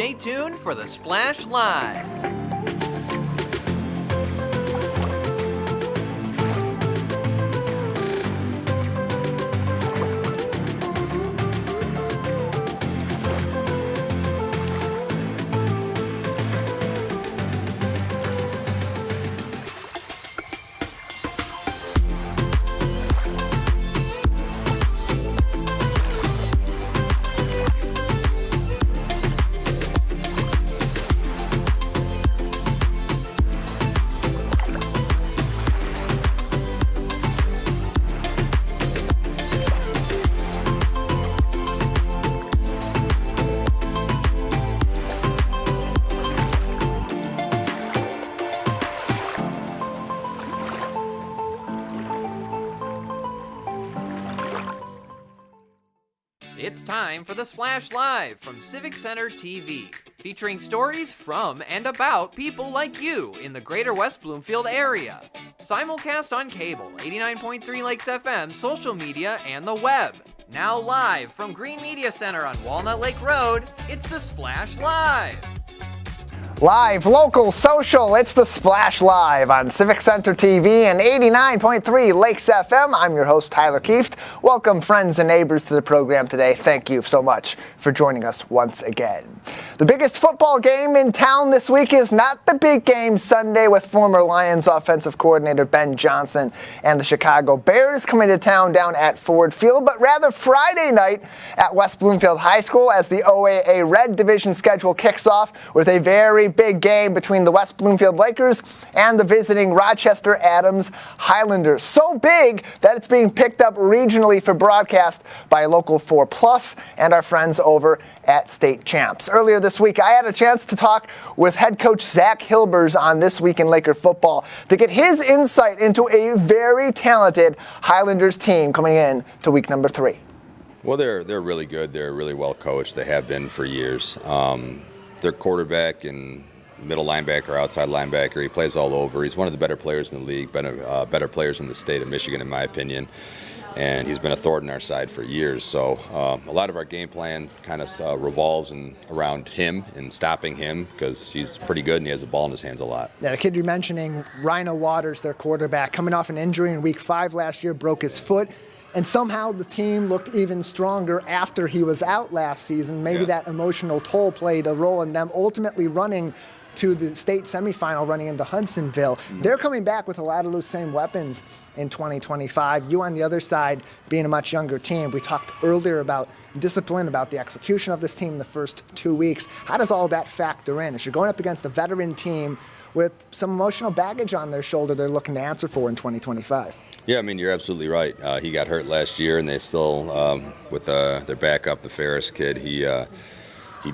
Stay tuned for the Splash Live. It's time for the Splash Live from Civic Center TV, featuring stories from and about people like you in the Greater West Bloomfield area. Simulcast on cable, 89.3 Lakes FM, social media, and the web. Now live from Green Media Center on Walnut Lake Road, it's the Splash Live. Live, local, social, it's the Splash Live on Civic Center TV and 89.3 Lakes FM. I'm your host, Tyler Kieft. Welcome, friends and neighbors, to the program today. Thank you so much for joining us once again. The biggest football game in town this week is not the big game Sunday with former Lions offensive coordinator Ben Johnson and the Chicago Bears coming to town down at Ford Field, but rather Friday night at West Bloomfield High School as the OAA Red Division schedule kicks off with a very big game between the West Bloomfield Lakers and the visiting Rochester Adams Highlanders. So big that it's being picked up regionally for broadcast by local 4+ and our friends over at State Champs. Earlier this week, I had a chance to talk with head coach Zach Hilbers on This Week in Laker Football to get his insight into a very talented Highlanders team coming in to week number 3. Well, they're really good. They're really well coached. They have been for years. Their quarterback and middle linebacker, outside linebacker, he plays all over. He's one of the better players in the league, better players in the state of Michigan, in my opinion. And he's been a thorn in our side for years. So a lot of our game plan kind of revolves around him and stopping him because he's pretty good and he has the ball in his hands a lot. Yeah, the kid you're mentioning, Rhino Waters, their quarterback, coming off an injury in week 5 last year, broke his foot. And somehow the team looked even stronger after he was out last season. Maybe that emotional toll played a role in them ultimately running to the state semifinal, running into Hudsonville. They're coming back with a lot of those same weapons in 2025. You on the other side being a much younger team. We talked earlier about discipline, about the execution of this team in the first 2 weeks. How does all that factor in as you're going up against a veteran team with some emotional baggage on their shoulder they're looking to answer for in 2025? Yeah, I mean, you're absolutely right. He got hurt last year, and they still, with their backup, the Ferris kid, he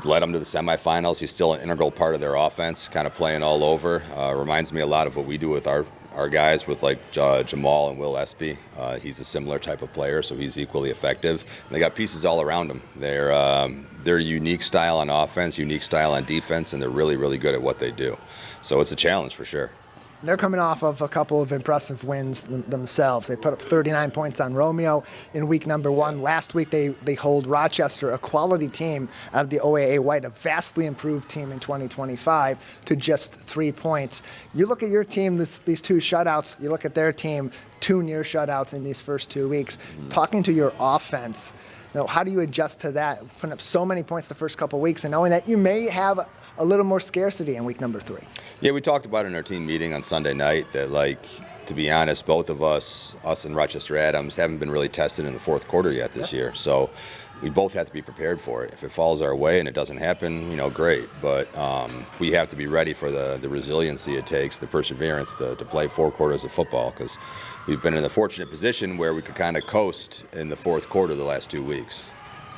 led them to the semifinals. He's still an integral part of their offense, kind of playing all over. Reminds me a lot of what we do with our guys with like Jamal and Will Espy. He's a similar type of player, so he's equally effective. And they got pieces all around him. They're unique style on offense, unique style on defense, and they're really, really good at what they do. So it's a challenge for sure. They're coming off of a couple of impressive wins themselves. They put up 39 points on Romeo in week number 1. Last week they hold Rochester, a quality team out of the OAA White, a vastly improved team in 2025, to just 3 points. You look at your team, these 2 shutouts, you look at their team, 2 near shutouts in these first 2 weeks. Talking to your offense, how do you adjust to that, putting up so many points the first couple of weeks and knowing that you may have a little more scarcity in week number 3? Yeah, we talked about it in our team meeting on Sunday night that, to be honest, both of us and Rochester Adams, haven't been really tested in the fourth quarter yet this year. So we both have to be prepared for it. If it falls our way and it doesn't happen, great. But we have to be ready for the resiliency it takes, the perseverance to play 4 quarters of football, because we've been in the fortunate position where we could kind of coast in the fourth quarter the last 2 weeks.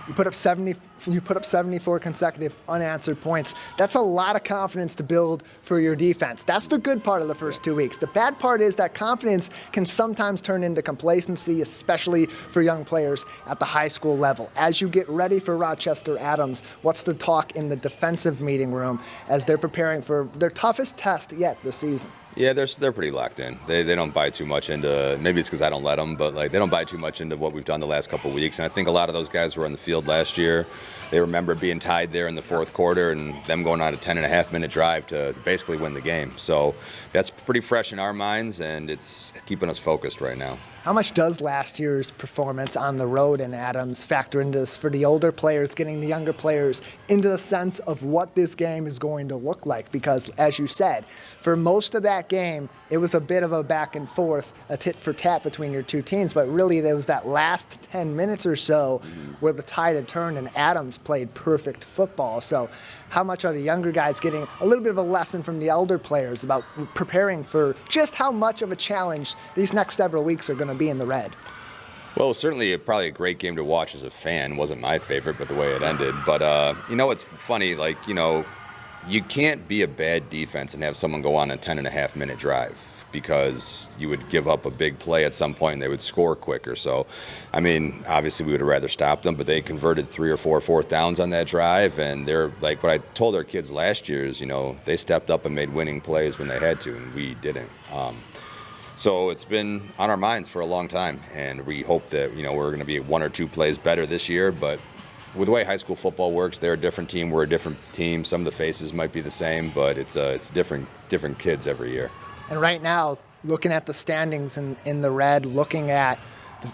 You put up 74 consecutive unanswered points. That's a lot of confidence to build for your defense. That's the good part of the first 2 weeks. The bad part is that confidence can sometimes turn into complacency, especially for young players at the high school level. As you get ready for Rochester Adams, what's the talk in the defensive meeting room as they're preparing for their toughest test yet this season? Yeah, they're pretty locked in. They don't buy too much into, maybe it's because I don't let them, but like they don't buy too much into what we've done the last couple of weeks. And I think a lot of those guys were on the field last year. They remember being tied there in the fourth quarter and them going on a 10.5-minute drive to basically win the game. So that's pretty fresh in our minds, and it's keeping us focused right now. How much does last year's performance on the road in Adams factor into this for the older players, getting the younger players into the sense of what this game is going to look like? Because, as you said, for most of that game, it was a bit of a back and forth, a tit for tat between your two teams, but really there was that last 10 minutes or so where the tide had turned and Adams played perfect football. So how much are the younger guys getting a little bit of a lesson from the elder players about preparing for just how much of a challenge these next several weeks are going to be in the red? Well, certainly probably a great game to watch as a fan. Wasn't my favorite, but the way it ended. But, it's funny, you can't be a bad defense and have someone go on a 10.5-minute drive because you would give up a big play at some point and they would score quicker. So, obviously we would have rather stopped them, but they converted 3 or 4 fourth downs on that drive. And they're like what I told our kids last year is, they stepped up and made winning plays when they had to, and we didn't. So it's been on our minds for a long time, and we hope that, we're going to be 1 or 2 plays better this year. But with the way high school football works, they're a different team, we're a different team. Some of the faces might be the same, but it's different kids every year. And right now, looking at the standings in the red, looking at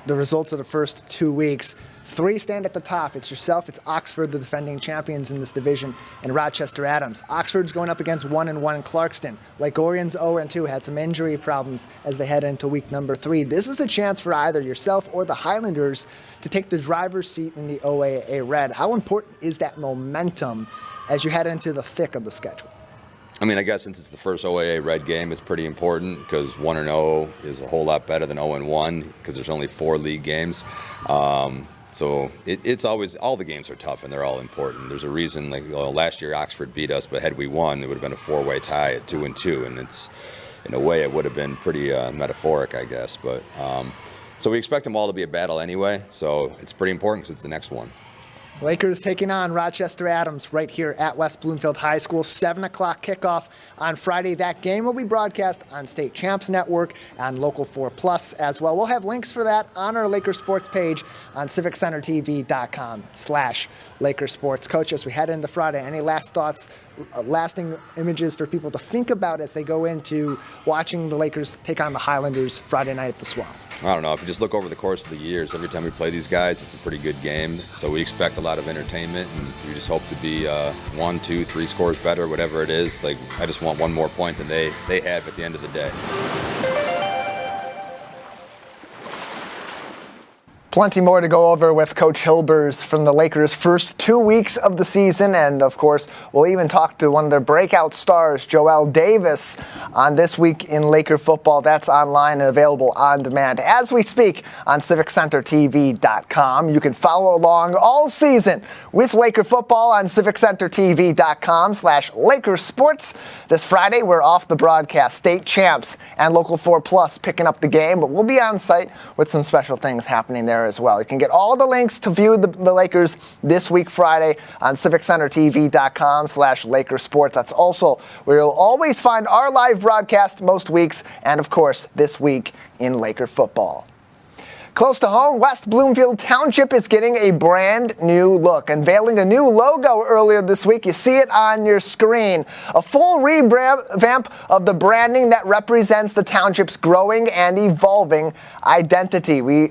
the results of the first 2 weeks, 3 stand at the top. It's yourself, it's Oxford, the defending champions in this division, and Rochester Adams. Oxford's going up against 1-1 Clarkston. Lake Orion's 0-2, had some injury problems as they head into week number 3. This is a chance for either yourself or the Highlanders to take the driver's seat in the OAA Red. How important is that momentum as you head into the thick of the schedule? I guess since it's the first OAA Red game, it's pretty important because 1-0 is a whole lot better than 0-1 because there's only 4 league games. So it's always, all the games are tough and they're all important. There's a reason, last year Oxford beat us, but had we won, it would have been a 4-way tie at 2-2, and it's, in a way, it would have been pretty metaphoric, I guess. But so we expect them all to be a battle anyway, so it's pretty important because it's the next one. Lakers taking on Rochester Adams right here at West Bloomfield High School. 7 o'clock kickoff on Friday. That game will be broadcast on State Champs Network and Local 4 Plus as well. We'll have links for that on our Lakers Sports page on civiccentertv.com/Lakers Sports. Coach, as we head into Friday, any last thoughts, lasting images for people to think about as they go into watching the Lakers take on the Highlanders Friday night at the Swamp? I don't know. If you just look over the course of the years, every time we play these guys, it's a pretty good game. So we expect a lot of entertainment, and we just hope to be 1, 2, 3 scores better, whatever it is. I just want one more point than they have at the end of the day. Plenty more to go over with Coach Hilbers from the Lakers' first 2 weeks of the season. And, of course, we'll even talk to one of their breakout stars, Joel Davis, on This Week in Laker Football. That's online and available on demand as we speak on CivicCenterTV.com. You can follow along all season with Laker football on CivicCenterTV.com/LakerSports. This Friday, we're off the broadcast. State Champs and Local 4 Plus picking up the game, but we'll be on site with some special things happening there as well. You can get all the links to view the Lakers this week Friday on CivicCenterTV.com/LakerSports. That's also where you'll always find our live broadcast most weeks, and of course, This Week in Laker Football. Close to home, West Bloomfield Township is getting a brand new look, unveiling a new logo earlier this week. You see it on your screen. A full revamp of the branding that represents the township's growing and evolving identity. We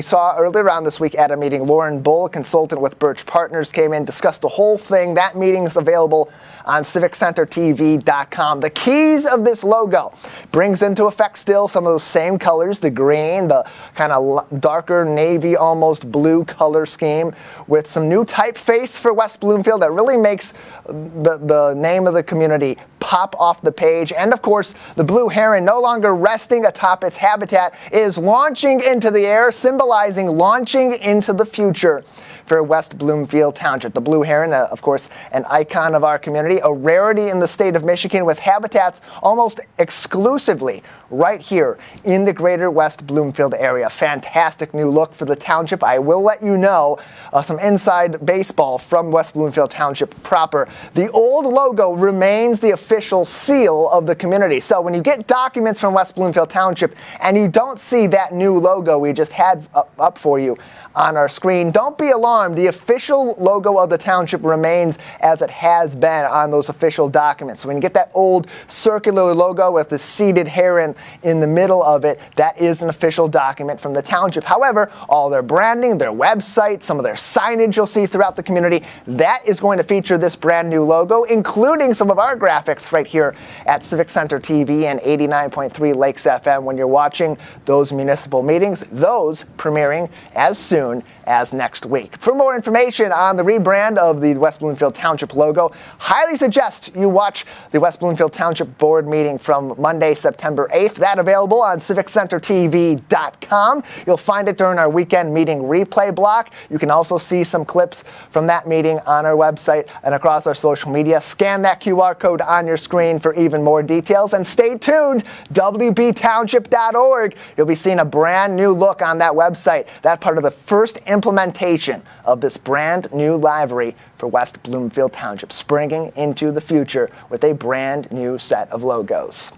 saw earlier on this week at a meeting, Lauren Bull, a consultant with Birch Partners, came in, discussed the whole thing. That meeting is available on CivicCenterTV.com. The keys of this logo brings into effect still some of those same colors, the green, the kind of darker navy, almost blue color scheme, with some new typeface for West Bloomfield that really makes the name of the community pop off the page. And of course, the blue heron, no longer resting atop its habitat, is launching into the air, symbolizing launching into the future for West Bloomfield Township. The blue heron, of course, an icon of our community, a rarity in the state of Michigan with habitats almost exclusively right here in the Greater West Bloomfield area. Fantastic new look for the township. I will let you know some inside baseball from West Bloomfield Township proper. The old logo remains the official seal of the community. So when you get documents from West Bloomfield Township and you don't see that new logo we just had up for you on our screen, don't be alarmed. The official logo of the township remains as it has been on those official documents. So when you get that old circular logo with the seated heron in the middle of it, that is an official document from the township. However, all their branding, their website, some of their signage you'll see throughout the community, that is going to feature this brand new logo, including some of our graphics right here at Civic Center TV and 89.3 Lakes FM when you're watching those municipal meetings, those premiering as soon as next week. For more information on the rebrand of the West Bloomfield Township logo, highly suggest you watch the West Bloomfield Township Board meeting from Monday, September 8th. That available on civiccentertv.com. You'll find it during our weekend meeting replay block. You can also see some clips from that meeting on our website and across our social media. Scan that QR code on your screen for even more details. And stay tuned, wbtownship.org. You'll be seeing a brand new look on that website. That's part of the first implementation of this brand new livery for West Bloomfield Township, springing into the future with a brand new set of logos.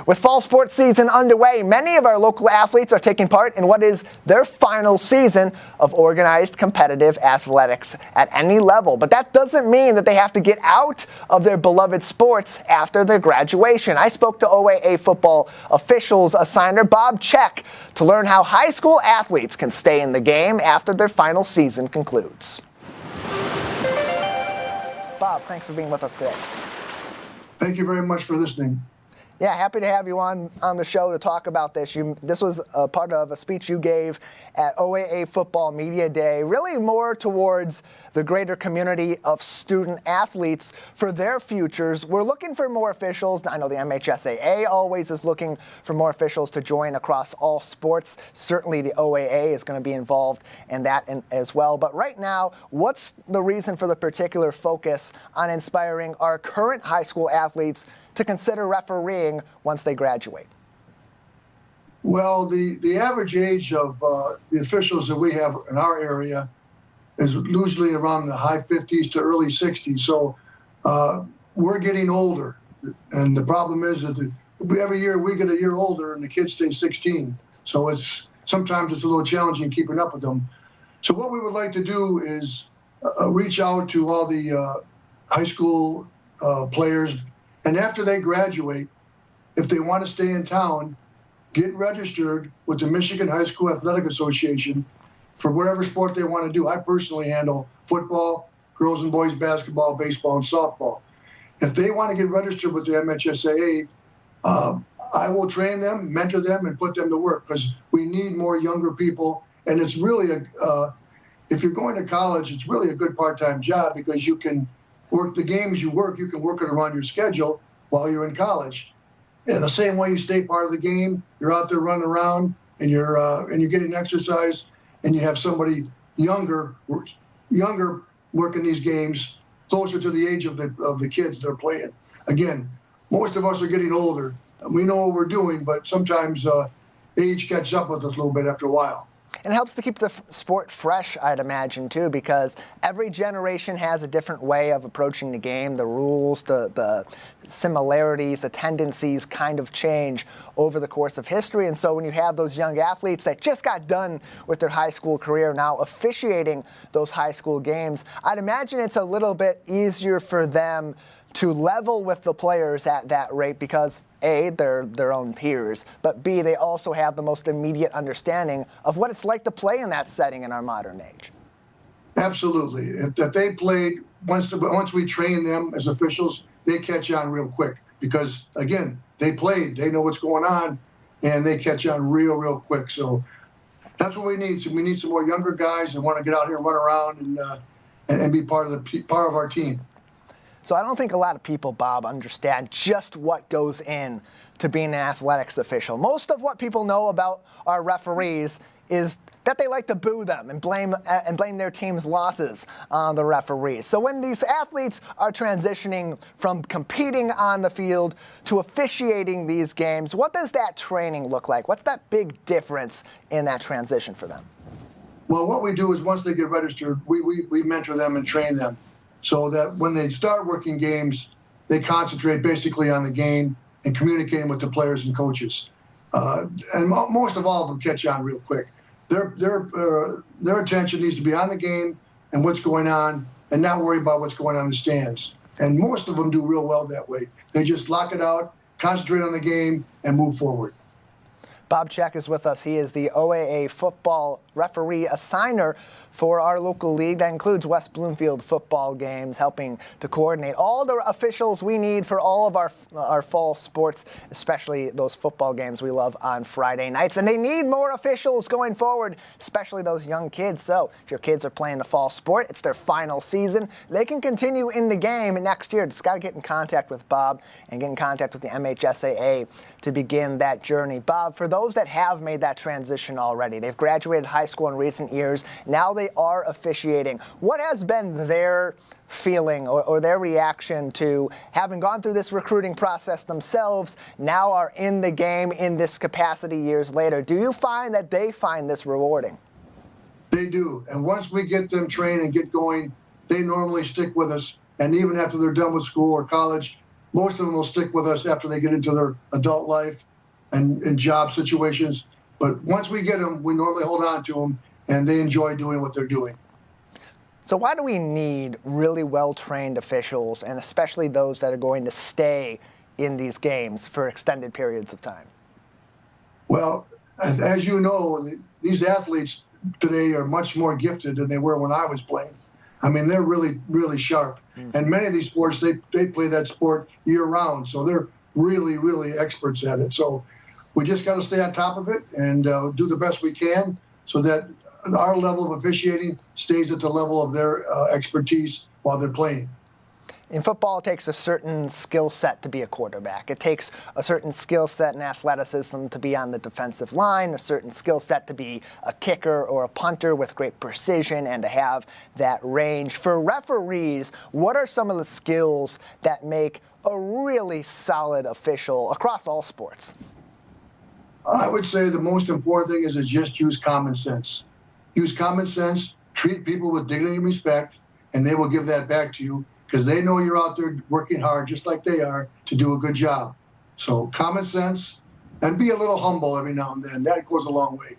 With fall sports season underway, many of our local athletes are taking part in what is their final season of organized competitive athletics at any level. But that doesn't mean that they have to get out of their beloved sports after their graduation. I spoke to OAA football officials assigner Bob Check to learn how high school athletes can stay in the game after their final season concludes. Bob, thanks for being with us today. Thank you very much for listening. Yeah, happy to have you on the show to talk about this. This was a part of a speech you gave at OAA Football Media Day, really more towards the greater community of student athletes for their futures. We're looking for more officials. I know the MHSAA always is looking for more officials to join across all sports. Certainly the OAA is going to be involved in that as well. But right now, what's the reason for the particular focus on inspiring our current high school athletes to consider refereeing once they graduate? Well, the average age of the officials that we have in our area is usually around the high 50s to early 60s. So we're getting older. And the problem is that every year we get a year older and the kids stay 16. So sometimes it's a little challenging keeping up with them. So what we would like to do is reach out to all the high school players. And after they graduate, if they want to stay in town, get registered with the Michigan High School Athletic Association for whatever sport they want to do. I personally handle football, girls and boys basketball, baseball, and softball. If they want to get registered with the MHSAA, I will train them, mentor them, and put them to work because we need more younger people. And it's really, if you're going to college, it's really a good part-time job because you can work the games you can work it around your schedule while you're in college. And the same way you stay part of the game, you're out there running around and you're getting exercise, and you have somebody younger working these games closer to the age of the kids they're playing. Again, most of us are getting older. We know what we're doing, but sometimes age catches up with us a little bit after a while. And it helps to keep the sport fresh, I'd imagine, too, because every generation has a different way of approaching the game. The rules, the similarities, the tendencies kind of change over the course of history. And so when you have those young athletes that just got done with their high school career now officiating those high school games, I'd imagine it's a little bit easier for them to level with the players at that rate because A, they're their own peers, but B, they also have the most immediate understanding of what it's like to play in that setting in our modern age. Absolutely. If they played, once we train them as officials, they catch on real quick because, again, they played, they know what's going on, and they catch on real quick. So that's what we need. So we need some more younger guys that want to get out here and run around and be part of our team. So I don't think a lot of people, Bob, understand just what goes in to being an athletics official. Most of what people know about our referees is that they like to boo them and blame their team's losses on the referees. So when these athletes are transitioning from competing on the field to officiating these games, what does that training look like? What's that big difference in that transition for them? Well, what we do is once they get registered, we mentor them and train them so that when they start working games, they concentrate basically on the game and communicating with the players and coaches. And most of all of them catch on real quick. Their attention needs to be on the game and what's going on and not worry about what's going on in the stands. And most of them do real well that way. They just lock it out, concentrate on the game, and move forward. Bob Check is with us. He is the OAA football referee assigner for our local league. That includes West Bloomfield football games, helping to coordinate all the officials we need for all of our fall sports, especially those football games we love on Friday nights. And they need more officials going forward, especially those young kids. So if your kids are playing the fall sport, it's their final season. They can continue in the game next year. Just got to get in contact with Bob and get in contact with the MHSAA to begin that journey. Bob, for those that have made that transition already, they've graduated high school in recent years, now they are officiating. What has been their feeling or their reaction to having gone through this recruiting process themselves, now are in the game in this capacity years later? Do you find that they find this rewarding? They do. And once we get them trained and get going, they normally stick with us. And even after they're done with school or college, most of them will stick with us after they get into their adult life and job situations. But once we get them, we normally hold on to them, and they enjoy doing what they're doing. So why do we need really well-trained officials, and especially those that are going to stay in these games for extended periods of time? Well, as you know, these athletes today are much more gifted than they were when I was playing. I mean, they're really, really sharp. And many of these sports, they play that sport year-round, so they're really, really experts at it. So we just got to stay on top of it and do the best we can so that our level of officiating stays at the level of their expertise while they're playing. In football, it takes a certain skill set to be a quarterback. It takes a certain skill set and athleticism to be on the defensive line, a certain skill set to be a kicker or a punter with great precision and to have that range. For referees, what are some of the skills that make a really solid official across all sports? I would say the most important thing is just use common sense. Use common sense, treat people with dignity and respect, and they will give that back to you because they know you're out there working hard just like they are to do a good job. So common sense and be a little humble every now and then. That goes a long way.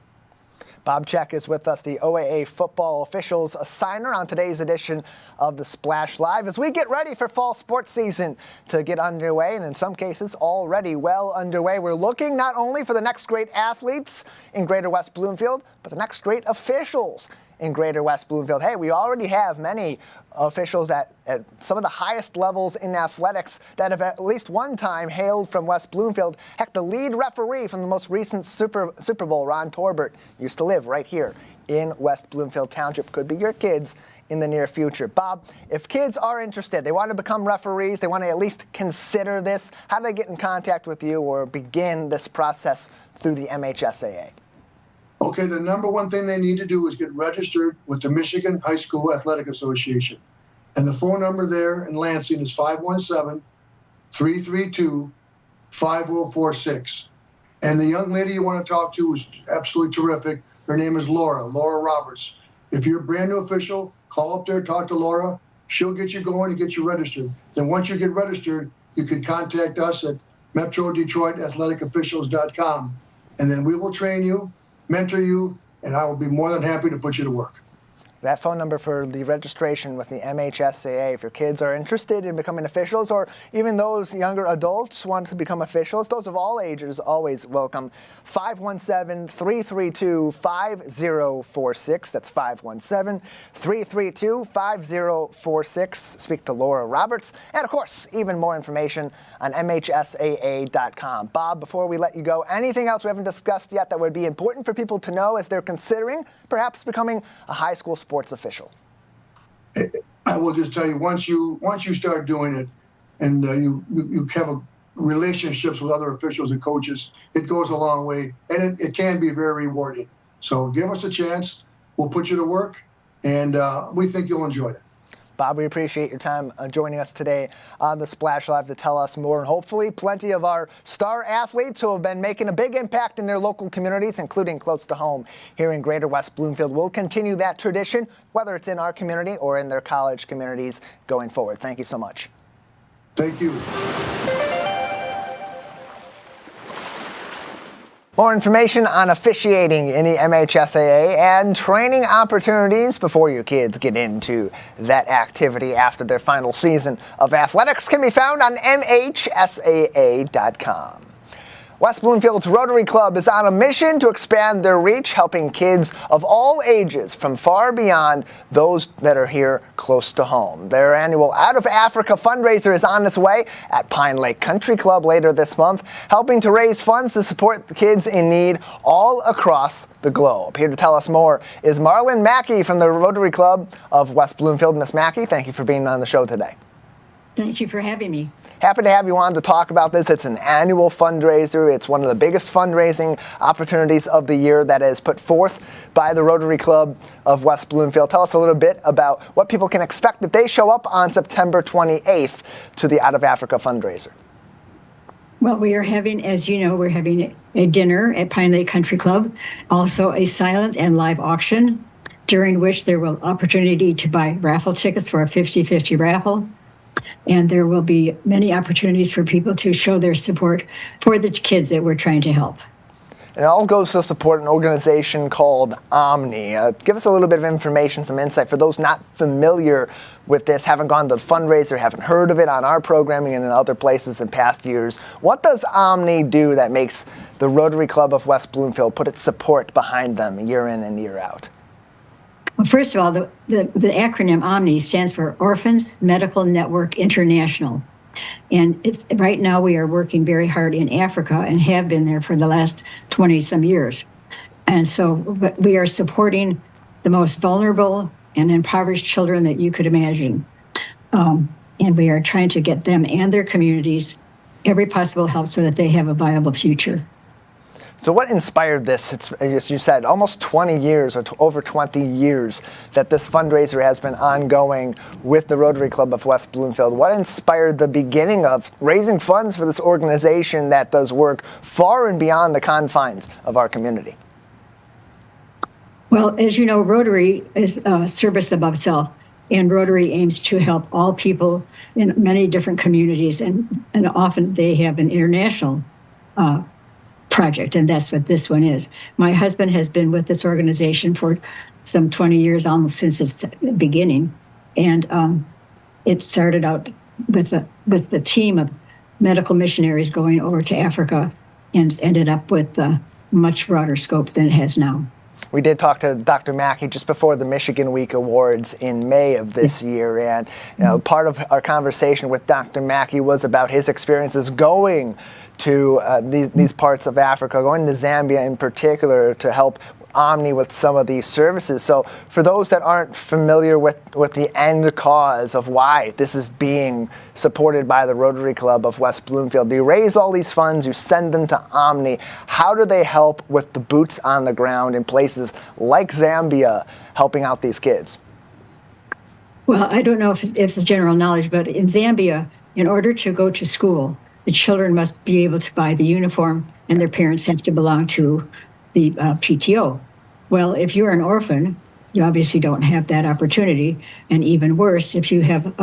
Bob Check is with us, the OAA football officials assigner on today's edition of the Splash Live as we get ready for fall sports season to get underway, and in some cases already well underway. We're looking not only for the next great athletes in Greater West Bloomfield, but the next great officials in Greater West Bloomfield. Hey, we already have many officials at some of the highest levels in athletics that have at least one time hailed from West Bloomfield. Heck, the lead referee from the most recent Super Bowl, Ron Torbert, used to live right here in West Bloomfield Township. Could be your kids in the near future. Bob, if kids are interested, they want to become referees, they want to at least consider this, how do they get in contact with you or begin this process through the MHSAA? Okay, the number one thing they need to do is get registered with the Michigan High School Athletic Association. And the phone number there in Lansing is 517-332-5046. And the young lady you want to talk to is absolutely terrific. Her name is Laura Roberts. If you're a brand new official, call up there, talk to Laura. She'll get you going and get you registered. Then once you get registered, you can contact us at MetroDetroitAthleticOfficials.com. And then we will train you, mentor you, and I will be more than happy to put you to work. That phone number for the registration with the MHSAA, if your kids are interested in becoming officials, or even those younger adults want to become officials, those of all ages always welcome. 517-332-5046. That's 517-332-5046. Speak to Laura Roberts. And of course, even more information on MHSAA.com. Bob, before we let you go, anything else we haven't discussed yet that would be important for people to know as they're considering perhaps becoming a high school sports official? I will just tell you, once you start doing it and you have relationships with other officials and coaches, it goes a long way, and it can be very rewarding. So give us a chance. We'll put you to work, and we think you'll enjoy it. Bob, we appreciate your time joining us today on the Splash Live to tell us more, and hopefully plenty of our star athletes who have been making a big impact in their local communities, including close to home here in Greater West Bloomfield, will continue that tradition, whether it's in our community or in their college communities going forward. Thank you so much. Thank you. More information on officiating in the MHSAA and training opportunities before your kids get into that activity after their final season of athletics can be found on MHSAA.com. West Bloomfield's Rotary Club is on a mission to expand their reach, helping kids of all ages from far beyond those that are here close to home. Their annual Out of Africa fundraiser is on its way at Pine Lake Country Club later this month, helping to raise funds to support the kids in need all across the globe. Here to tell us more is Marlon Mackey from the Rotary Club of West Bloomfield. Miss Mackey, thank you for being on the show today. Thank you for having me. Happy to have you on to talk about this. It's an annual fundraiser. It's one of the biggest fundraising opportunities of the year that is put forth by the Rotary Club of West Bloomfield. Tell us a little bit about what people can expect if they show up on September 28th to the Out of Africa fundraiser. Well, we are having, as you know, we're having a dinner at Pine Lake Country Club, also a silent and live auction, during which there will opportunity to buy raffle tickets for a 50-50 raffle. And there will be many opportunities for people to show their support for the kids that we're trying to help. And it all goes to support an organization called Omni. Give us a little bit of information, some insight for those not familiar with this, haven't gone to the fundraiser, haven't heard of it on our programming and in other places in past years. What does Omni do that makes the Rotary Club of West Bloomfield put its support behind them year in and year out? Well, first of all, the acronym OMNI stands for Orphans Medical Network International. And right now we are working very hard in Africa and have been there for the last 20-some years. And so we are supporting the most vulnerable and impoverished children that you could imagine. And we are trying to get them and their communities every possible help so that they have a viable future. So what inspired this? It's, as you said, almost 20 years or over 20 years that this fundraiser has been ongoing with the Rotary Club of West Bloomfield. What inspired the beginning of raising funds for this organization that does work far and beyond the confines of our community? Well, as you know, Rotary is service above self, and Rotary aims to help all people in many different communities, and often they have an international project, and that's what this one is. My husband has been with this organization for some 20 years, almost since its beginning, and it started out with the team of medical missionaries going over to Africa, and ended up with a much broader scope than it has now. We did talk to Dr. Mackey just before the Michigan Week Awards in May of this year, and part of our conversation with Dr. Mackey was about his experiences going to these parts of Africa, going to Zambia in particular to help Omni with some of these services. So for those that aren't familiar with the end cause of why this is being supported by the Rotary Club of West Bloomfield, you raise all these funds, you send them to Omni. How do they help with the boots on the ground in places like Zambia, helping out these kids? Well, I don't know if it's general knowledge, but in Zambia, in order to go to school, the children must be able to buy the uniform, and their parents have to belong to the PTO. Well, if you're an orphan, you obviously don't have that opportunity. And even worse, if you have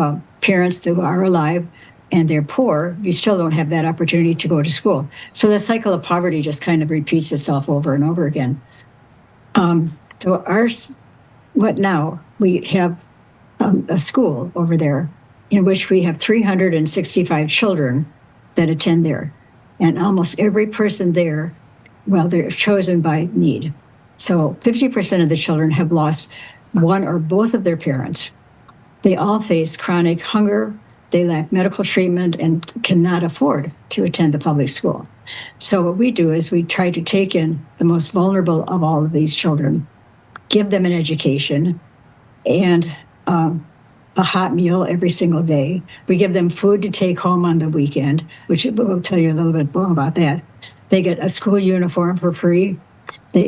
parents who are alive and they're poor, you still don't have that opportunity to go to school. So the cycle of poverty just kind of repeats itself over and over again. What now? We have a school over there in which we have 365 children that attend there. And almost every person there, well, they're chosen by need. So 50% of the children have lost one or both of their parents. They all face chronic hunger, they lack medical treatment, and cannot afford to attend the public school. So what we do is we try to take in the most vulnerable of all of these children, give them an education, and a hot meal every single day. We give them food to take home on the weekend, which we'll tell you a little bit more about that. They get a school uniform for free,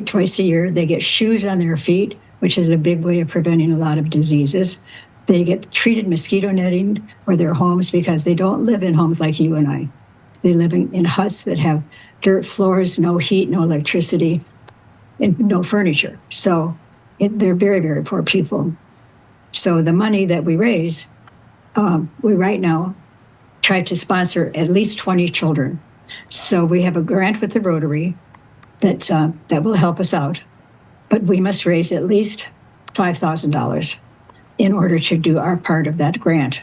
Twice a year, they get shoes on their feet, which is a big way of preventing a lot of diseases. They get treated mosquito netting for their homes because they don't live in homes like you and I. They live in huts that have dirt floors, no heat, no electricity, and no furniture. So they're very, very poor people. So the money that we raise, we right now try to sponsor at least 20 children. So we have a grant with the Rotary that will help us out, but we must raise at least $5,000 in order to do our part of that grant.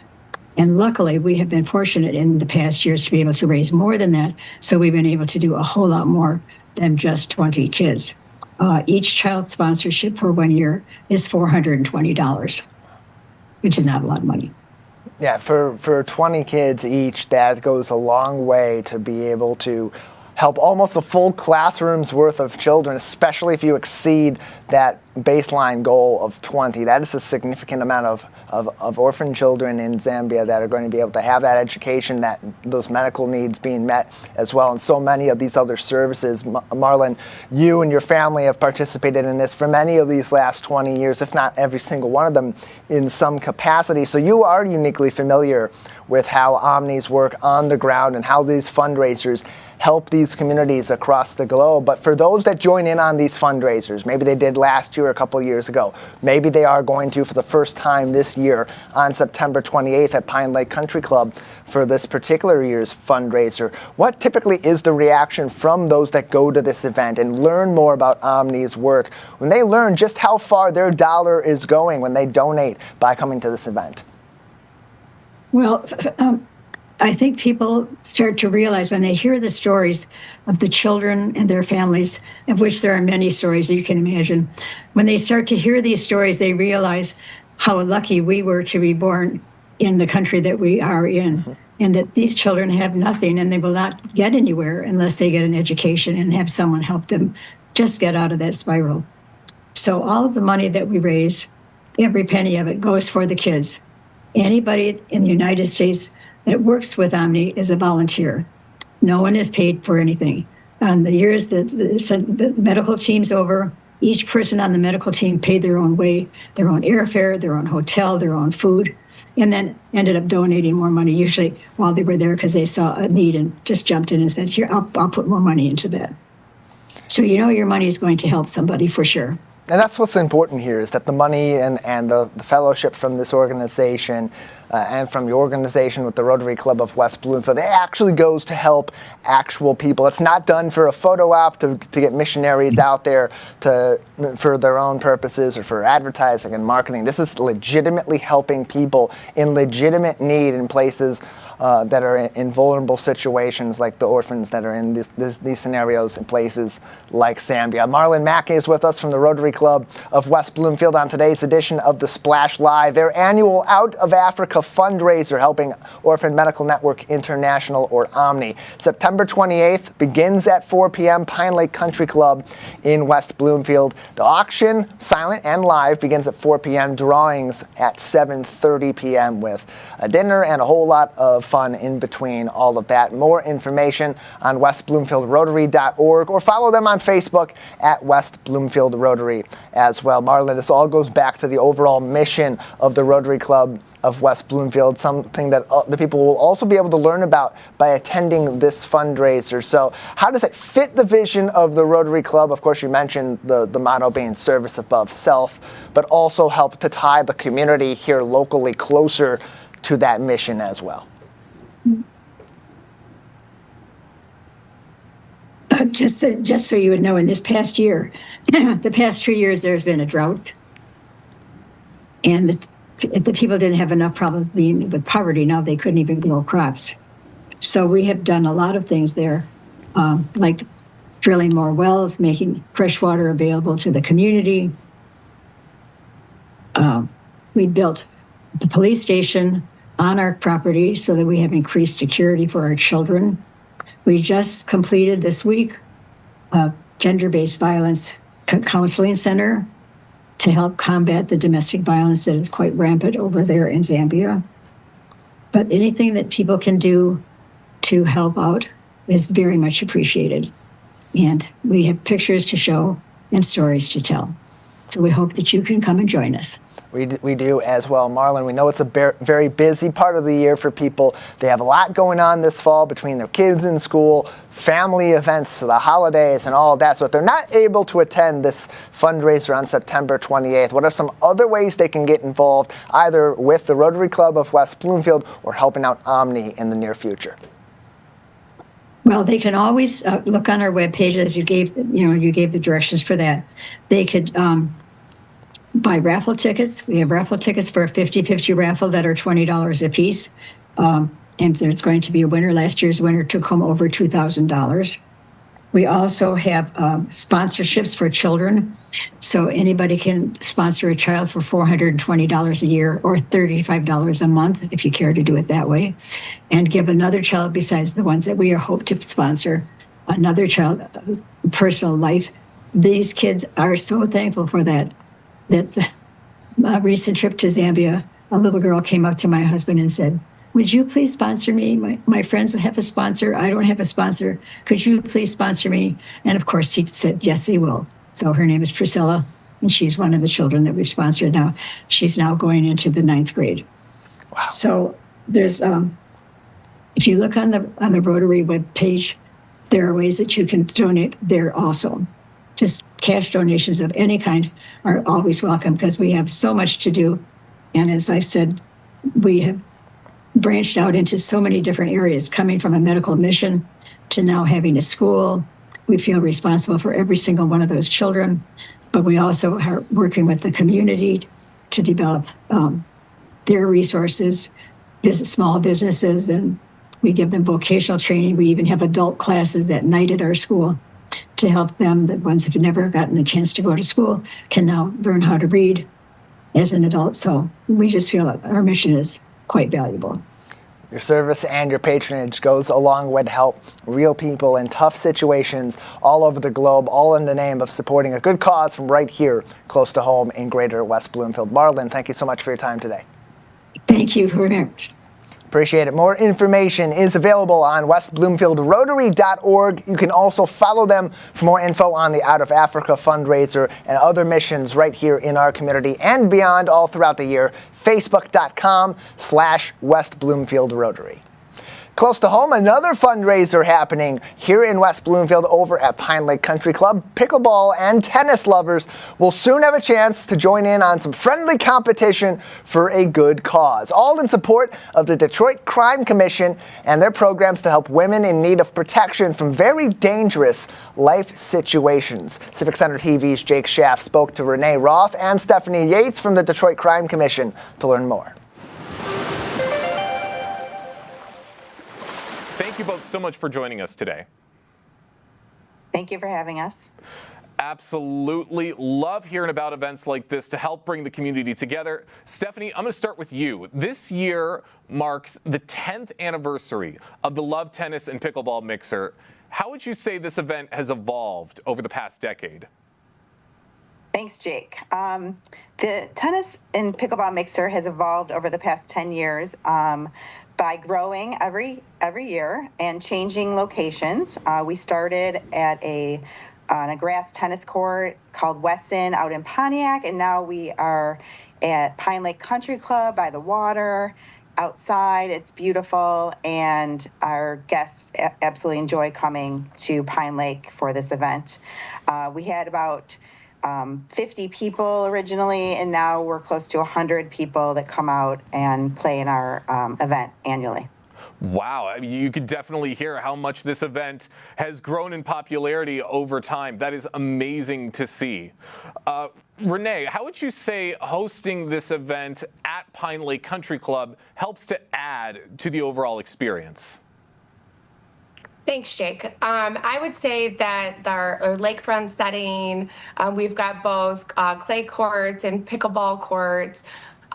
And luckily, we have been fortunate in the past years to be able to raise more than that. So we've been able to do a whole lot more than just 20 kids. Each child sponsorship for 1 year is $420, which is not a lot of money. Yeah, for 20 kids each, that goes a long way to be able to help almost a full classroom's worth of children, especially if you exceed that baseline goal of 20. That is a significant amount of orphan children in Zambia that are going to be able to have that education, that those medical needs being met as well, and so many of these other services. Marlon, you and your family have participated in this for many of these last 20 years, if not every single one of them in some capacity. So you are uniquely familiar with how Omnis work on the ground and how these fundraisers help these communities across the globe. But for those that join in on these fundraisers, maybe they did last year, a couple of years ago, maybe they are going to for the first time this year on September 28th at Pine Lake Country Club for this particular year's fundraiser. What typically is the reaction from those that go to this event and learn more about Omni's work when they learn just how far their dollar is going when they donate by coming to this event? Well, I think people start to realize when they hear the stories of the children and their families, of which there are many stories you can imagine. When they start to hear these stories, they realize how lucky we were to be born in the country that we are in, and that these children have nothing and they will not get anywhere unless they get an education and have someone help them just get out of that spiral. So all of the money that we raise, every penny of it goes for the kids. Anybody in the United States that works with Omni is a volunteer. No one is paid for anything. On the years that the medical team's over, each person on the medical team paid their own way, their own airfare, their own hotel, their own food, and then ended up donating more money, usually while they were there because they saw a need and just jumped in and said, here, I'll put more money into that. So you know your money is going to help somebody for sure. And that's what's important here, is that the money and the fellowship from this organization and from your organization with the Rotary Club of West Bloomfield, it actually goes to help actual people. It's not done for a photo op to get missionaries out there for their own purposes or for advertising and marketing. This is legitimately helping people in legitimate need in places that are in vulnerable situations, like the orphans that are in these scenarios in places like Zambia. Marlon Mackey is with us from the Rotary Club of West Bloomfield on today's edition of the Splash Live, their annual Out of Africa fundraiser helping Orphan Medical Network International, or Omni. September 28th begins at 4 p.m. Pine Lake Country Club in West Bloomfield. The auction, silent and live, begins at 4 p.m. Drawings at 7:30 p.m. with a dinner and a whole lot of fun in between all of that. More information on westbloomfieldrotary.org, or follow them on Facebook at West Bloomfield Rotary as well. Marlon, this all goes back to the overall mission of the Rotary Club of West Bloomfield, something that the people will also be able to learn about by attending this fundraiser. So how does it fit the vision of the Rotary Club? Of course, you mentioned the motto being service above self, but also help to tie the community here locally closer to that mission as well. Just so you would know, in this past year, the past 2 years, there's been a drought. And the people didn't have enough problems being with poverty. Now they couldn't even grow crops. So we have done a lot of things there, like drilling more wells, making fresh water available to the community. We built the police station on our property so that we have increased security for our children. We just completed this week a gender-based violence counseling center to help combat the domestic violence that is quite rampant over there in Zambia. But anything that people can do to help out is very much appreciated. And we have pictures to show and stories to tell. So we hope that you can come and join us. We do as well. Marlon, we know it's a very busy part of the year for people. They have a lot going on this fall between their kids in school, family events, the holidays, and all of that. So if they're not able to attend this fundraiser on September 28th, what are some other ways they can get involved, either with the Rotary Club of West Bloomfield or helping out Omni in the near future? Well, they can always look on our webpage, as you gave the directions for that. They could buy raffle tickets. We have raffle tickets for a 50-50 raffle that are $20 a piece. And there's going to be a winner. Last year's winner took home over $2,000. We also have sponsorships for children. So anybody can sponsor a child for $420 a year or $35 a month, if you care to do it that way, and give another child, besides the ones that we hope to sponsor, another child personal life. These kids are so thankful for that recent trip to Zambia, a little girl came up to my husband and said, "Would you please sponsor me? My friends have a sponsor. I don't have a sponsor. Could you please sponsor me?" And of course, he said, "Yes, he will." So her name is Priscilla, and she's one of the children that we've sponsored now. She's now going into the 9th grade. Wow. So there's, if you look on the Rotary webpage, there are ways that you can donate there also. Just cash donations of any kind are always welcome because we have so much to do. And as I said, we have branched out into so many different areas, coming from a medical mission to now having a school. We feel responsible for every single one of those children, but we also are working with the community to develop their resources, small businesses, and we give them vocational training. We even have adult classes at night at our school to help them. The ones that have never gotten the chance to go to school can now learn how to read as an adult. So we just feel that our mission is quite valuable. Your service and your patronage goes a long way to help real people in tough situations all over the globe, all in the name of supporting a good cause from right here, close to home in Greater West Bloomfield. Marlon, thank you so much for your time today. Thank you very much. Appreciate it. More information is available on westbloomfieldrotary.org. You can also follow them for more info on the Out of Africa fundraiser and other missions right here in our community and beyond all throughout the year. Facebook.com/West Bloomfield Rotary. Close to home, another fundraiser happening here in West Bloomfield over at Pine Lake Country Club. Pickleball and tennis lovers will soon have a chance to join in on some friendly competition for a good cause, all in support of the Detroit Crime Commission and their programs to help women in need of protection from very dangerous life situations. Civic Center TV's Jake Schaff spoke to Renee Roth and Stephanie Yates from the Detroit Crime Commission to learn more. Thank you both so much for joining us today. Thank you for having us. Absolutely love hearing about events like this to help bring the community together. Stephanie, I'm going to start with you. This year marks the 10th anniversary of the Love Tennis and Pickleball Mixer. How would you say this event has evolved over the past decade? Thanks, Jake. The tennis and pickleball mixer has evolved over the past 10 years. By growing every year and changing locations. We started on a grass tennis court called Wesson out in Pontiac, and now we are at Pine Lake Country Club by the water, outside. It's beautiful, and our guests absolutely enjoy coming to Pine Lake for this event. We had about 50 people originally, and now we're close to 100 people that come out and play in our event annually. Wow, I mean, you could definitely hear how much this event has grown in popularity over time. That is amazing to see. Renee, how would you say hosting this event at Pine Lake Country Club helps to add to the overall experience? Thanks, Jake. I would say that our lakefront setting, we've got both clay courts and pickleball courts,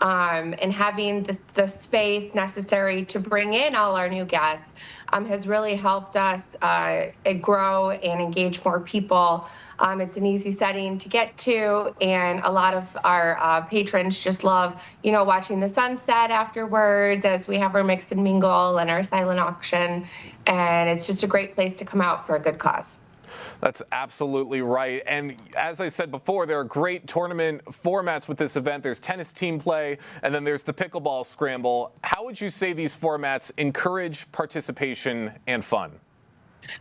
and having the space necessary to bring in all our new guests has really helped us grow and engage more people. It's an easy setting to get to, and a lot of our patrons just love, watching the sunset afterwards as we have our mix and mingle and our silent auction, and it's just a great place to come out for a good cause. That's absolutely right. And as I said before, there are great tournament formats with this event. There's tennis team play, and then there's the pickleball scramble. How would you say these formats encourage participation and fun?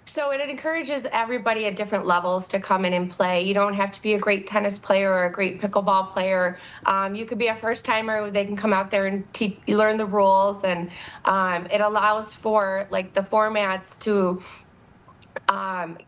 So it encourages everybody at different levels to come in and play. You don't have to be a great tennis player or a great pickleball player. You could be a first timer. They can come out there and learn the rules, and it allows for like the formats to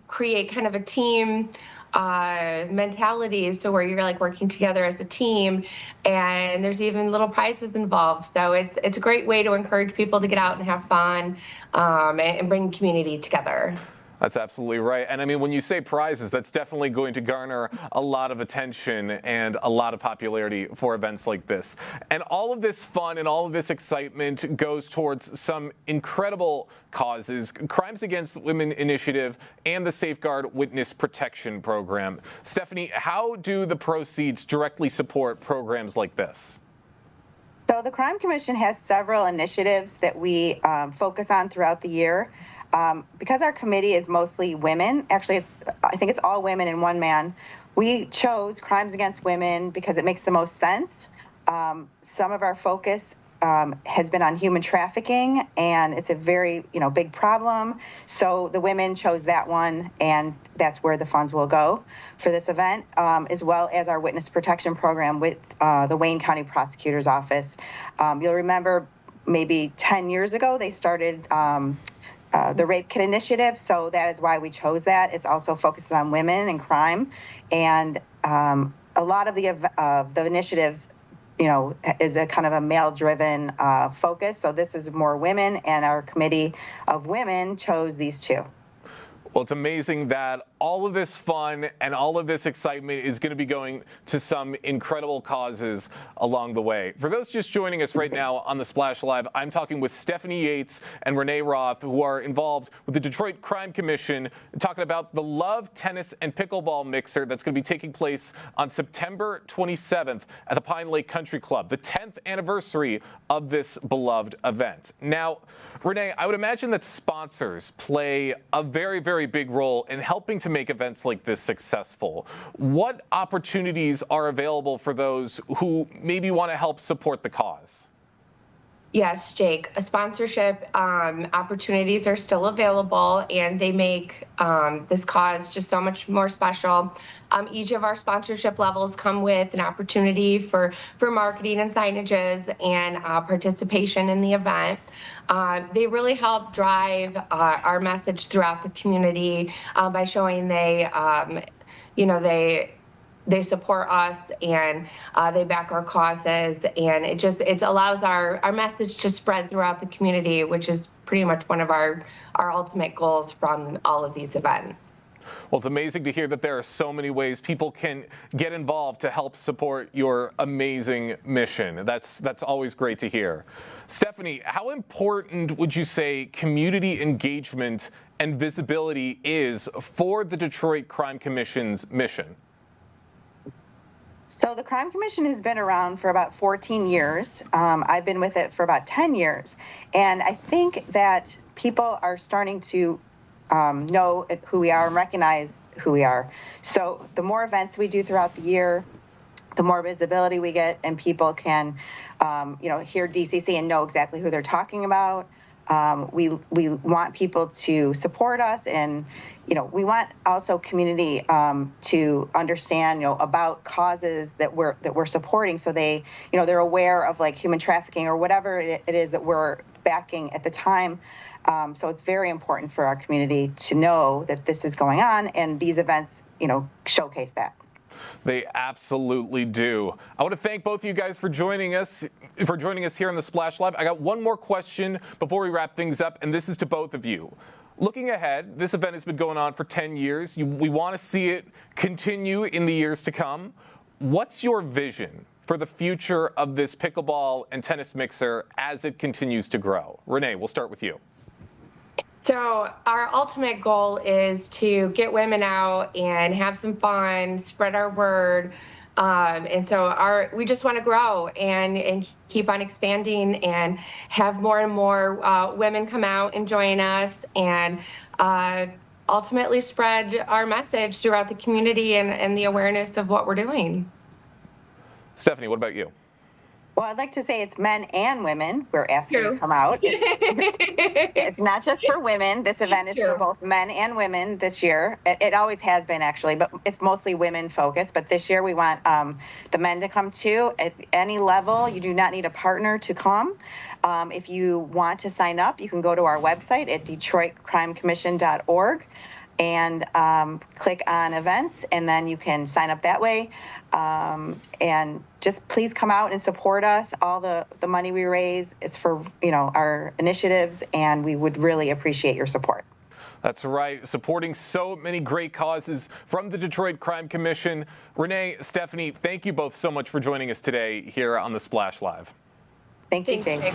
create kind of a team mentality, so where you're like working together as a team, and there's even little prizes involved. So it's a great way to encourage people to get out and have fun and bring community together. That's absolutely right. And I mean, when you say prizes, that's definitely going to garner a lot of attention and a lot of popularity for events like this. And all of this fun and all of this excitement goes towards some incredible causes: Crimes Against Women Initiative and the Safeguard Witness Protection Program. Stephanie, how do the proceeds directly support programs like this? So the Crime Commission has several initiatives that we focus on throughout the year. Because our committee is mostly women, actually I think it's all women and one man, we chose Crimes Against Women because it makes the most sense. Some of our focus has been on human trafficking, and it's a very big problem. So the women chose that one, and that's where the funds will go for this event, as well as our witness protection program with the Wayne County Prosecutor's Office. You'll remember maybe 10 years ago they started the Rape Kit Initiative, so that is why we chose that. It's also focuses on women and crime, and a lot of the initiatives, is a kind of a male-driven focus. So this is more women, and our committee of women chose these two. Well, it's amazing that all of this fun and all of this excitement is going to be going to some incredible causes along the way. For those just joining us right now on the Splash Live, I'm talking with Stephanie Yates and Renee Roth, who are involved with the Detroit Crime Commission, talking about the Love Tennis and Pickleball Mixer that's going to be taking place on September 27th at the Pine Lake Country Club, the 10th anniversary of this beloved event. Now, Renee, I would imagine that sponsors play a very, very big role in helping to make events like this successful. What opportunities are available for those who maybe want to help support the cause? Yes, Jake. Sponsorship opportunities are still available, and they make this cause just so much more special. Each of our sponsorship levels come with an opportunity for marketing and signages and participation in the event. They really help drive our message throughout the community by showing they support us, and they back our causes, and it allows our message to spread throughout the community, which is pretty much one of our ultimate goals from all of these events. Well, it's amazing to hear that there are so many ways people can get involved to help support your amazing mission. That's always great to hear. Stephanie, how important would you say community engagement and visibility is for the Detroit Crime Commission's mission? So the Crime Commission has been around for about 14 years. I've been with it for about 10 years. And I think that people are starting to know who we are and recognize who we are. So the more events we do throughout the year, the more visibility we get, and people can, hear DCC and know exactly who they're talking about. We want people to support us, and we want also community to understand about causes that we're supporting, so they're aware of like human trafficking or whatever it is that we're backing at the time. So it's very important for our community to know that this is going on, and these events showcase that. They absolutely do. I want to thank both of you guys for joining us here on the Splash Live. I got one more question before we wrap things up, and this is to both of you. Looking ahead, this event has been going on for 10 years. We want to see it continue in the years to come. What's your vision for the future of this pickleball and tennis mixer as it continues to grow? Renee, we'll start with you. So our ultimate goal is to get women out and have some fun, spread our word. And so we just want to grow and keep on expanding and have more and more women come out and join us, and ultimately spread our message throughout the community and the awareness of what we're doing. Stephanie, what about you? Well, I'd like to say it's men and women we're asking True. to come out. It's not just for women. This event is for True. both men and women this year. It always has been, actually, but it's mostly women focused. But this year we want the men to come too. At any level, you do not need a partner to come. If you want to sign up, you can go to our website at detroitcrimecommission.org and click on events, and then you can sign up that way. And just please come out and support us. All the money we raise is for, our initiatives, and we would really appreciate your support. That's right, supporting so many great causes from the Detroit Crime Commission. Renee, Stephanie, thank you both so much for joining us today here on the Splash Live. Thank you, Jake.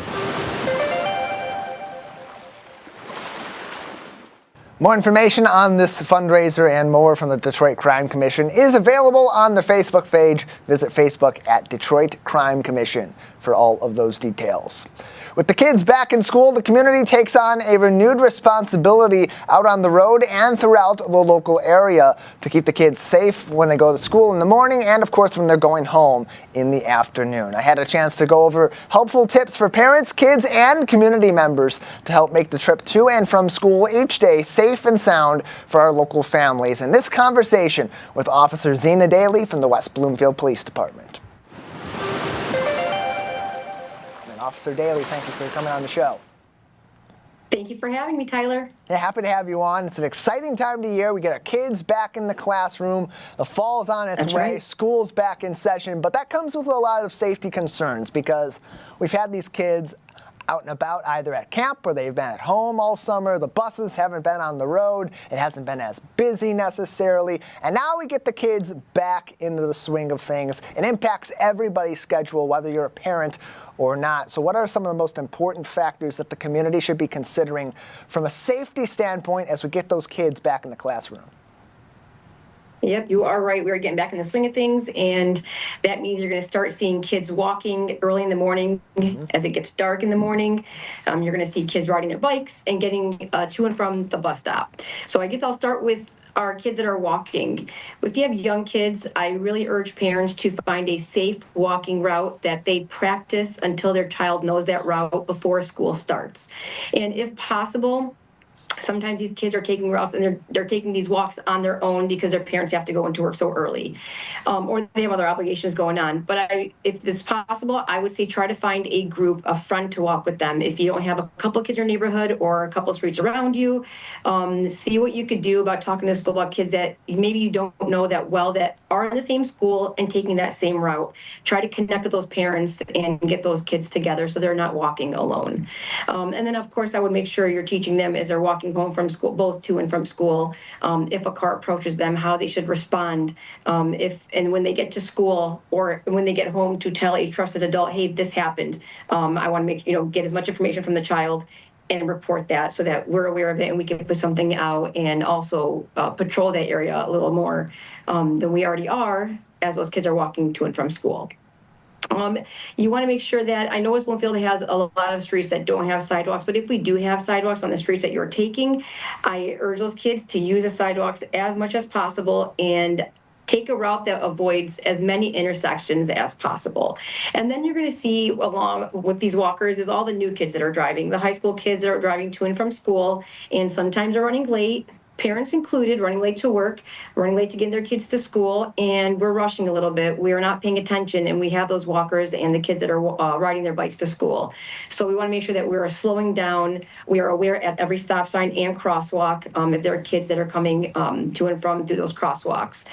More information on this fundraiser and more from the Detroit Crime Commission is available on the Facebook page. Visit Facebook at Detroit Crime Commission for all of those details. With the kids back in school, the community takes on a renewed responsibility out on the road and throughout the local area to keep the kids safe when they go to school in the morning and, of course, when they're going home in the afternoon. I had a chance to go over helpful tips for parents, kids, and community members to help make the trip to and from school each day safe and sound for our local families. In this conversation with Officer Zena Daly from the West Bloomfield Police Department. Officer Daly, thank you for coming on the show. Thank you for having me, Tyler. Yeah, happy to have you on. It's an exciting time of the year. We get our kids back in the classroom. The fall's on its way. Right. School's back in session. But that comes with a lot of safety concerns because we've had these kids out and about either at camp or they've been at home all summer. The buses haven't been on the road. It hasn't been as busy necessarily. And now we get the kids back into the swing of things. It impacts everybody's schedule, whether you're a parent or not. So what are some of the most important factors that the community should be considering from a safety standpoint as we get those kids back in the classroom? Yep, you are right. We are getting back in the swing of things, and that means you're going to start seeing kids walking early in the morning as it gets dark in the morning. You're going to see kids riding their bikes and getting to and from the bus stop. So I guess I'll start with our kids that are walking. If you have young kids, I really urge parents to find a safe walking route that they practice until their child knows that route before school starts. And if possible, sometimes these kids are taking routes and they're taking these walks on their own because their parents have to go into work so early, or they have other obligations going on. But if it's possible, I would say try to find a group, a friend to walk with them. If you don't have a couple of kids in your neighborhood or a couple of streets around you, see what you could do about talking to school about kids that maybe you don't know that well that are in the same school and taking that same route. Try to connect with those parents and get those kids together so they're not walking alone. And then, of course, I would make sure you're teaching them as they're walking home from school, both to and from school, if a car approaches them, how they should respond, and when they get to school or when they get home, to tell a trusted adult, hey, this happened. I want to get as much information from the child and report that so that we're aware of it and we can put something out and also patrol that area a little more than we already are as those kids are walking to and from school. You want to make sure that, I know West Bloomfield has a lot of streets that don't have sidewalks, but if we do have sidewalks on the streets that you're taking, I urge those kids to use the sidewalks as much as possible and take a route that avoids as many intersections as possible. And then you're going to see, along with these walkers, is all the new kids that are driving, the high school kids that are driving to and from school, and sometimes are running late. Parents included, running late to work, running late to get their kids to school, and we're rushing a little bit. We are not paying attention, and we have those walkers and the kids that are riding their bikes to school. So we want to make sure that we are slowing down. We are aware at every stop sign and crosswalk if there are kids that are coming to and from through those crosswalks.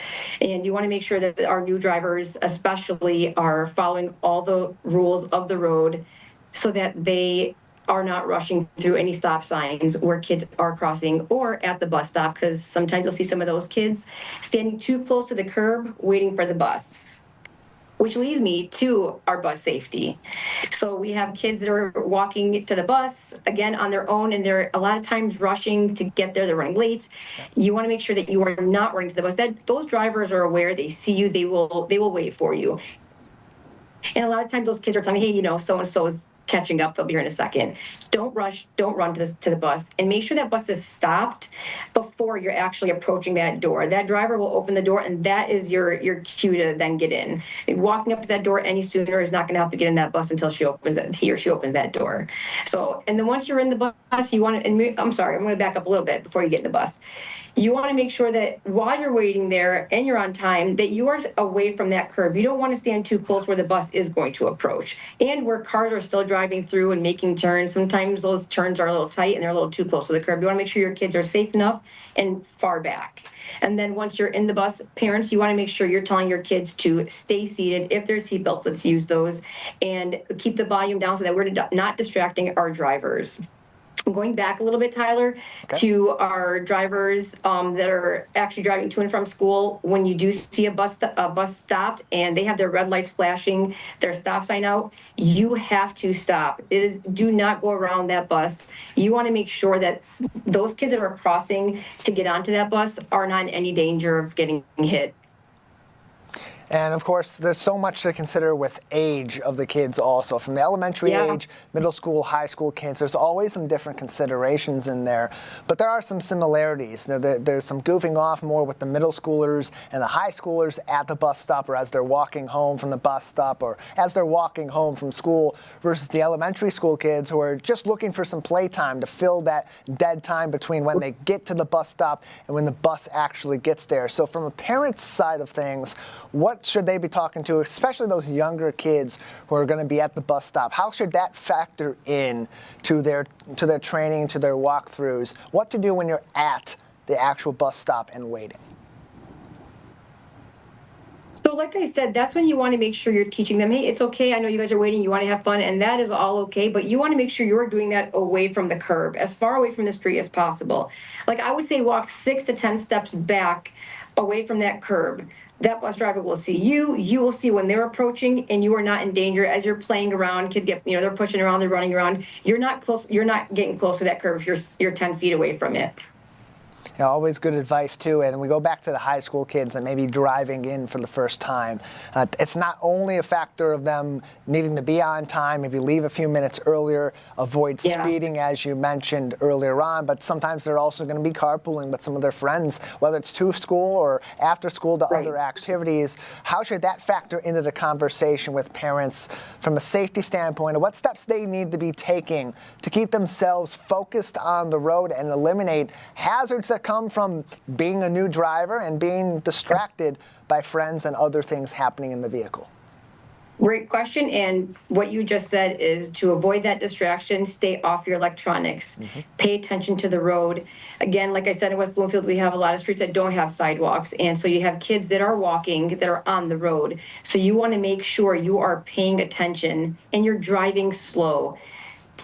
And you want to make sure that our new drivers especially are following all the rules of the road so that they are not rushing through any stop signs where kids are crossing or at the bus stop, because sometimes you'll see some of those kids standing too close to the curb waiting for the bus, which leads me to our bus safety. So we have kids that are walking to the bus, again, on their own, and they're a lot of times rushing to get there. They're running late. You want to make sure that you are not running to the bus. That those drivers are aware. They see you. They will wait for you. And a lot of times those kids are telling me, hey, so-and-so is catching up. They'll be here in a second. Don't rush. Don't run to the bus, and make sure that bus is stopped before you're actually approaching that door. That driver will open the door, and that is your cue to then get in. And walking up to that door any sooner is not going to help you get in that bus until he or she opens that door. So, and then once you're in the bus, you want to, and I'm sorry, I'm going to back up a little bit before you get in the bus. You want to make sure that while you're waiting there and you're on time, that you are away from that curb. You don't want to stand too close where the bus is going to approach and where cars are still driving through and making turns. Sometimes those turns are a little tight and they're a little too close to the curb. You want to make sure your kids are safe enough and far back. And then once you're in the bus, parents, you want to make sure you're telling your kids to stay seated. If there's seatbelts, let's use those, and keep the volume down so that we're not distracting our drivers. Going back a little bit, Tyler, to our drivers that are actually driving to and from school. When you do see a bus stopped and they have their red lights flashing, their stop sign out, you have to stop. Do not go around that bus. You want to make sure that those kids that are crossing to get onto that bus are not in any danger of getting hit. And of course, there's so much to consider with age of the kids also. From the elementary age, middle school, high school kids, there's always some different considerations in there. But there are some similarities. There's some goofing off more with the middle schoolers and the high schoolers at the bus stop or as they're walking home from the bus stop or as they're walking home from school versus the elementary school kids who are just looking for some playtime to fill that dead time between when they get to the bus stop and when the bus actually gets there. So from a parent's side of things, what should they be talking to, especially those younger kids who are going to be at the bus stop? How should that factor in to their training, to their walkthroughs? What to do when you're at the actual bus stop and waiting? So like I said, that's when you want to make sure you're teaching them, hey, it's okay. I know you guys are waiting. You want to have fun, and that is all okay. But you want to make sure you're doing that away from the curb, as far away from the street as possible. Like I would say walk 6 to 10 steps back away from that curb. That bus driver will see you. You will see when they're approaching, and you are not in danger as you're playing around. Kids get, they're pushing around, they're running around. You're not close. You're not getting close to that curve if you're 10 feet away from it. Yeah, always good advice, too. And we go back to the high school kids and maybe driving in for the first time. It's not only a factor of them needing to be on time, maybe leave a few minutes earlier, avoid speeding, as you mentioned earlier on, but sometimes they're also going to be carpooling with some of their friends, whether it's to school or after school to other activities. How should that factor into the conversation with parents from a safety standpoint, and what steps they need to be taking to keep themselves focused on the road and eliminate hazards that come from being a new driver and being distracted by friends and other things happening in the vehicle? Great question. And what you just said is to avoid that distraction, stay off your electronics, pay attention to the road. Again, like I said, in West Bloomfield, we have a lot of streets that don't have sidewalks. And so you have kids that are walking, that are on the road. So you want to make sure you are paying attention and you're driving slow.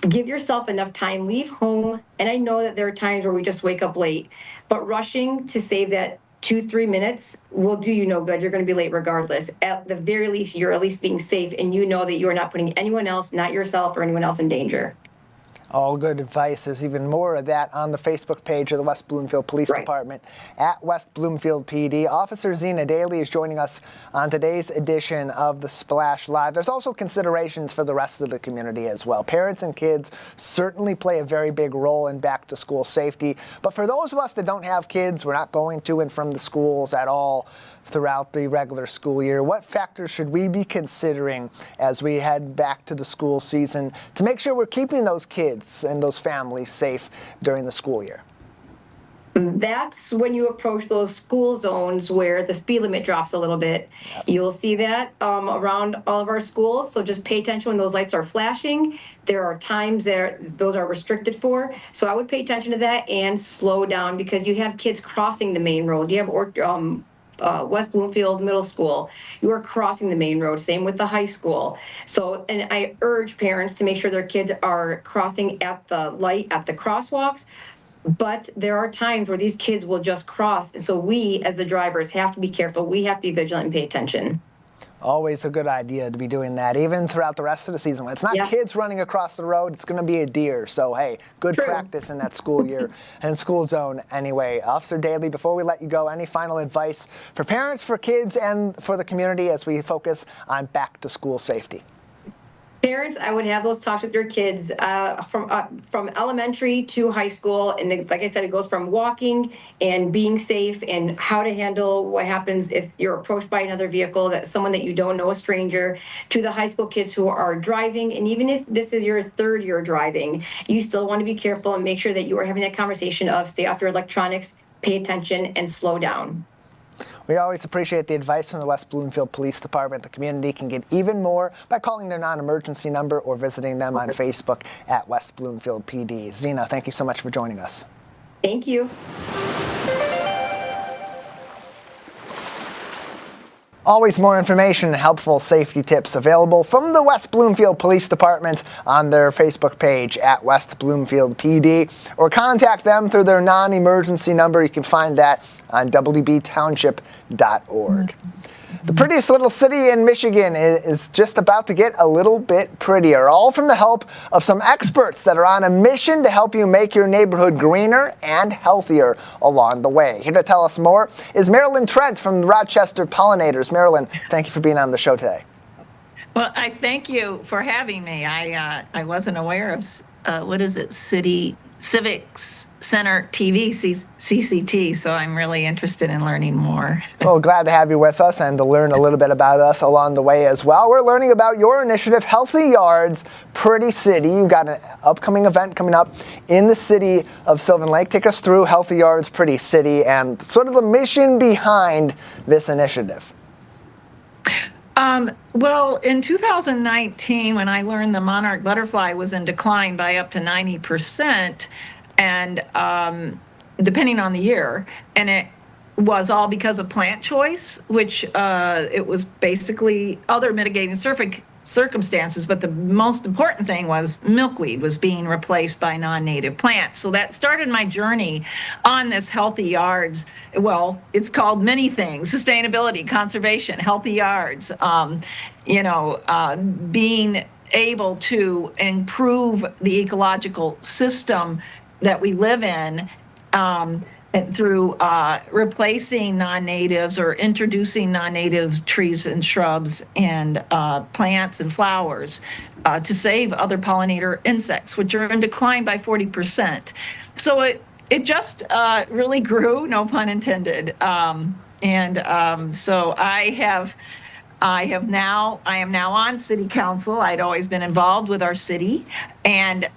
Give yourself enough time, leave home. And I know that there are times where we just wake up late, but rushing to save that 2-3 minutes will do you no good. You're going to be late regardless. At the very least, you're at least being safe, and you know that you are not putting anyone else, not yourself or anyone else, in danger. All good advice. There's even more of that on the Facebook page of the West Bloomfield Police Department at West Bloomfield PD. Officer Zena Daly is joining us on today's edition of the Splash Live. There's also considerations for the rest of the community as well. Parents and kids certainly play a very big role in back-to-school safety. But for those of us that don't have kids, we're not going to and from the schools at all throughout the regular school year. What factors should we be considering as we head back to the school season to make sure we're keeping those kids and those families safe during the school year? That's when you approach those school zones where the speed limit drops a little bit. You'll see that around all of our schools. So just pay attention when those lights are flashing. There are times that those are restricted for. So I would pay attention to that and slow down, because you have kids crossing the main road. You have West Bloomfield Middle School, you are crossing the main road. Same with the high school. So, and I urge parents to make sure their kids are crossing at the light, at the crosswalks. But there are times where these kids will just cross. And so we, as the drivers, have to be careful. We have to be vigilant and pay attention. Always a good idea to be doing that, even throughout the rest of the season. When it's not kids running across the road, it's going to be a deer. So, hey, good practice in that school year and school zone anyway. Officer Daly, before we let you go, any final advice for parents, for kids, and for the community as we focus on back-to-school safety? Parents, I would have those talks with your kids from elementary to high school. And like I said, it goes from walking and being safe and how to handle what happens if you're approached by another vehicle, that's someone that you don't know, a stranger, to the high school kids who are driving. And even if this is your third year driving, you still want to be careful and make sure that you are having that conversation of stay off your electronics, pay attention, and slow down. We always appreciate the advice from the West Bloomfield Police Department. The community can get even more by calling their non-emergency number or visiting them on Facebook at West Bloomfield PD. Zena, thank you so much for joining us. Thank you. Always more information and helpful safety tips available from the West Bloomfield Police Department on their Facebook page at West Bloomfield PD, or contact them through their non-emergency number. You can find that on wbtownship.org. The prettiest little city in Michigan is just about to get a little bit prettier, all from the help of some experts that are on a mission to help you make your neighborhood greener and healthier along the way. Here to tell us more is Marilyn Trent from the Rochester Pollinators. Marilyn, thank you for being on the show today. Well, I thank you for having me. I wasn't aware of, Civic Center TV, CCT, so I'm really interested in learning more. Well, glad to have you with us and to learn a little bit about us along the way as well. We're learning about your initiative, Healthy Yards, Pretty City. You've got an upcoming event coming up in the city of Sylvan Lake. Take us through Healthy Yards, Pretty City and sort of the mission behind this initiative. Well, in 2019, when I learned the monarch butterfly was in decline by up to 90%, and depending on the year, and it was all because of plant choice, which it was basically other mitigating circumstances, but the most important thing was milkweed was being replaced by non-native plants. So that started my journey on this Healthy Yards. Well, it's called many things: sustainability, conservation, healthy yards, being able to improve the ecological system that we live in, through replacing non-natives or introducing non-native trees and shrubs and plants and flowers to save other pollinator insects, which are in decline by 40%. So it just really grew, no pun intended. So I am now on city council. I'd always been involved with our city, and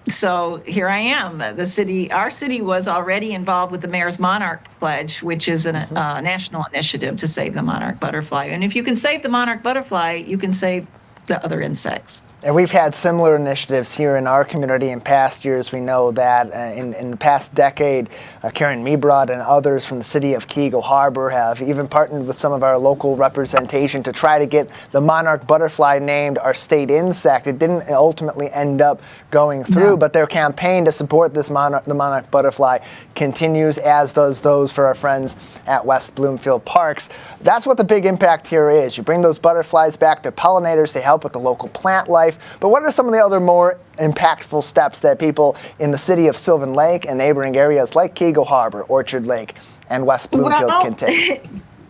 so here I am. Our city was already involved with the Mayor's Monarch Pledge, which is a national initiative to save the monarch butterfly. And if you can save the monarch butterfly, you can save the other insects. And we've had similar initiatives here in our community in past years. We know that in the past decade, Karen Meebrod and others from the city of Keego Harbor have even partnered with some of our local representation to try to get the monarch butterfly named our state insect. It didn't ultimately end up going through, but their campaign to support this the monarch butterfly continues, as does those for our friends at West Bloomfield Parks. That's what the big impact here is. You bring those butterflies back, they're pollinators, they help with the local plant life. But what are some of the other more impactful steps that people in the city of Sylvan Lake and neighboring areas like Keego Harbor, Orchard Lake, and West Bloomfield can take?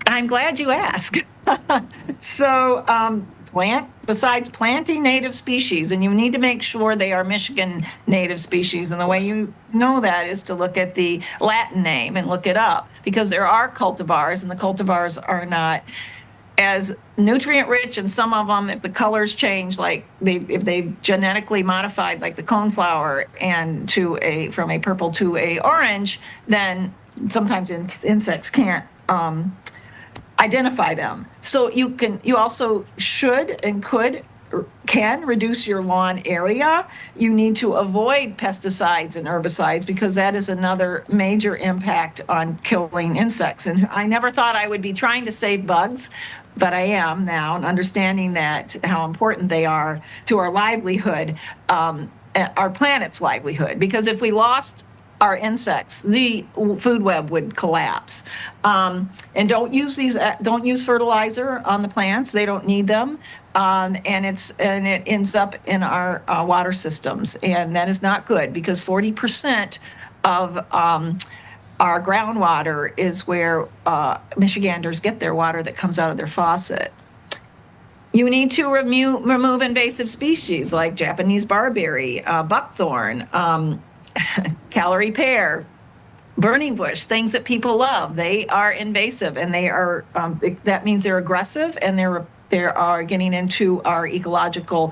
I'm glad you asked. So besides planting native species, and you need to make sure they are Michigan native species, and the way you know that is to look at the Latin name and look it up, because there are cultivars, and the cultivars are not as nutrient rich, and some of them, if the colors change, like if they genetically modified, like the coneflower, and from a purple to a orange, then sometimes insects can't identify them. So you also should and can reduce your lawn area. You need to avoid pesticides and herbicides, because that is another major impact on killing insects. And I never thought I would be trying to save bugs, but I am now, and understanding how important they are to our livelihood, our planet's livelihood. Because if we lost our insects, the food web would collapse. And don't use fertilizer on the plants; they don't need them. And it ends up in our water systems, and that is not good, because 40% of our groundwater is where Michiganders get their water that comes out of their faucet. You need to remove invasive species like Japanese barberry, buckthorn, Callery pear, burning bush, things that people love. They are invasive, and they are. That means they're aggressive, and they are getting into our ecological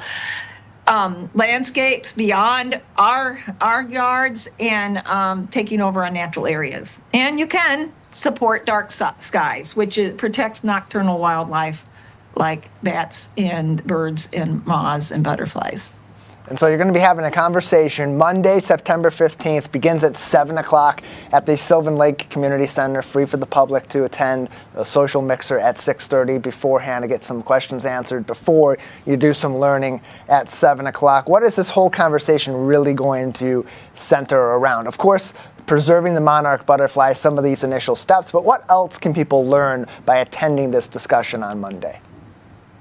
landscapes beyond our yards and taking over our natural areas. And you can support dark skies, which protects nocturnal wildlife like bats and birds and moths and butterflies. And so you're going to be having a conversation Monday, September 15th, begins at 7 o'clock at the Sylvan Lake Community Center, free for the public to attend. A social mixer at 6:30 beforehand to get some questions answered before you do some learning at 7 o'clock. What is this whole conversation really going to center around? Of course, preserving the monarch butterfly, some of these initial steps, but what else can people learn by attending this discussion on Monday?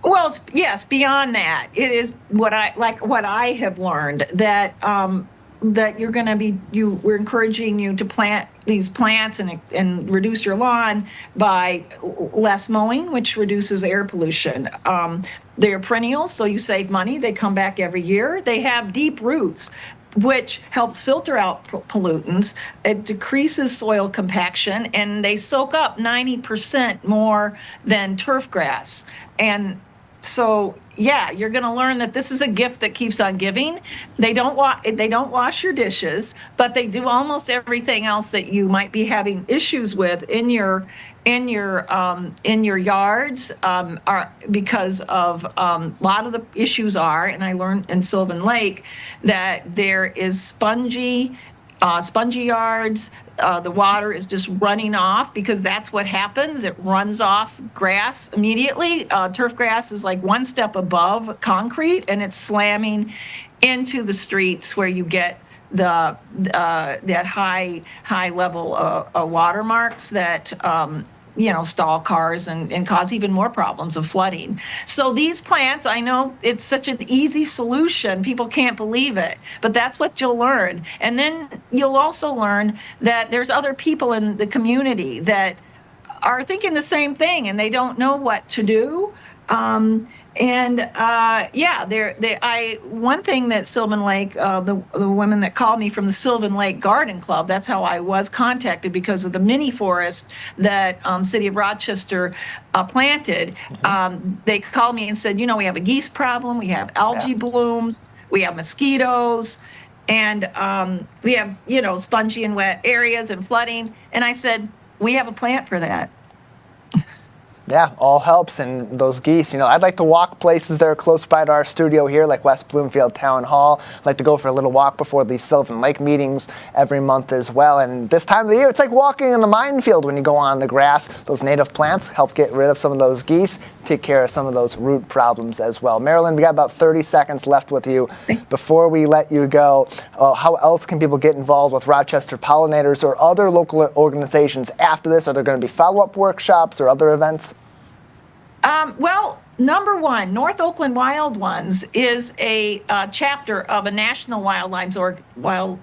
Well, yes, beyond that, it is what I have learned that that we're encouraging you to plant these plants and reduce your lawn by less mowing, which reduces air pollution. They're perennials, so you save money. They come back every year. They have deep roots, which helps filter out pollutants. It decreases soil compaction, and they soak up 90% more than turf grass. And so, yeah, you're going to learn that this is a gift that keeps on giving. They don't wash your dishes, but they do almost everything else that you might be having issues with in your yards. Are because of a lot of the issues are, and I learned in Sylvan Lake that there is spongy yards. The water is just running off because that's what happens. It runs off grass immediately. Turf grass is like one step above concrete, and it's slamming into the streets where you get that high level watermarks that stall cars and cause even more problems of flooding. So these plants, I know it's such an easy solution. People can't believe it, but that's what you'll learn. And then you'll also learn that there's other people in the community that are thinking the same thing and they don't know what to do. One thing that Sylvan Lake, the women that called me from the Sylvan Lake Garden Club, that's how I was contacted because of the mini forest that City of Rochester planted. They called me and said, we have a geese problem, we have algae blooms, we have mosquitoes, and we have, spongy and wet areas and flooding. And I said, we have a plant for that. Yeah, all helps. And those geese, I'd like to walk places that are close by to our studio here, like West Bloomfield Town Hall. I'd like to go for a little walk before these Sylvan Lake meetings every month as well. And this time of the year, it's like walking in the minefield when you go on the grass. Those native plants help get rid of some of those geese, take care of some of those root problems as well. Marilyn, we got about 30 seconds left with you. Before we let you go, how else can people get involved with Rochester Pollinators or other local organizations after this? Are there going to be follow-up workshops or other events? Well, number one, North Oakland Wild Ones is a chapter of a national Wild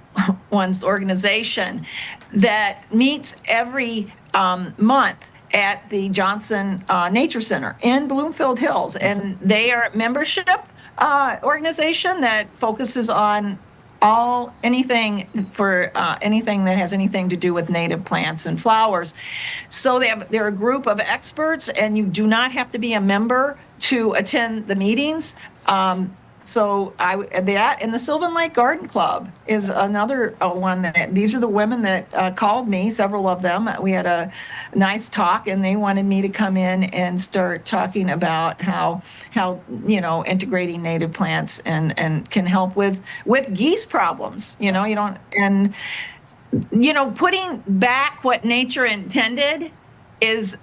Ones organization that meets every month at the Johnson Nature Center in Bloomfield Hills. And they are a membership organization that focuses on anything that has anything to do with native plants and flowers. So they're a group of experts, and you do not have to be a member to attend the meetings. And the Sylvan Lake Garden Club is another one these are the women that called me, several of them. We had a nice talk, and they wanted me to come in and start talking about how integrating native plants and can help with geese problems. Putting back what nature intended is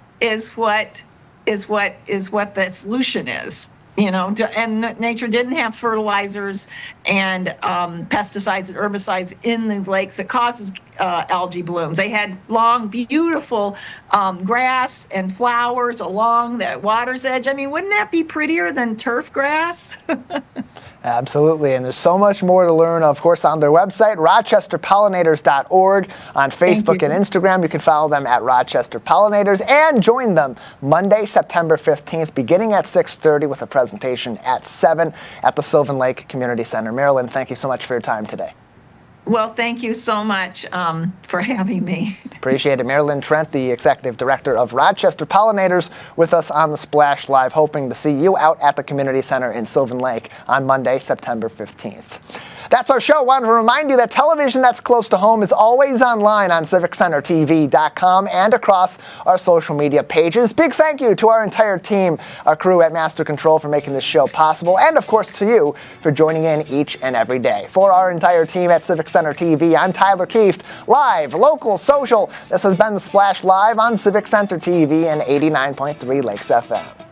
what the solution is. And nature didn't have fertilizers and pesticides and herbicides in the lakes that causes algae blooms. They had long, beautiful grass and flowers along that water's edge. I mean, wouldn't that be prettier than turf grass? Absolutely, and there's so much more to learn, of course, on their website, rochesterpollinators.org. On Facebook and Instagram, you can follow them at Rochester Pollinators, and join them Monday, September 15th, beginning at 6:30 with a presentation at 7 at the Sylvan Lake Community Center. Marilyn, thank you so much for your time today. Well, thank you so much for having me. Appreciate it. Marilyn Trent, the Executive Director of Rochester Pollinators, with us on the Splash Live, hoping to see you out at the Community Center in Sylvan Lake on Monday, September 15th. That's our show. Wanted to remind you that television that's close to home is always online on CivicCenterTV.com and across our social media pages. Big thank you to our entire team, our crew at Master Control for making this show possible, and of course to you for joining in each and every day. For our entire team at Civic Center TV, I'm Tyler Kieft. Live, local, social. This has been the Splash Live on Civic Center TV and 89.3 Lakes FM.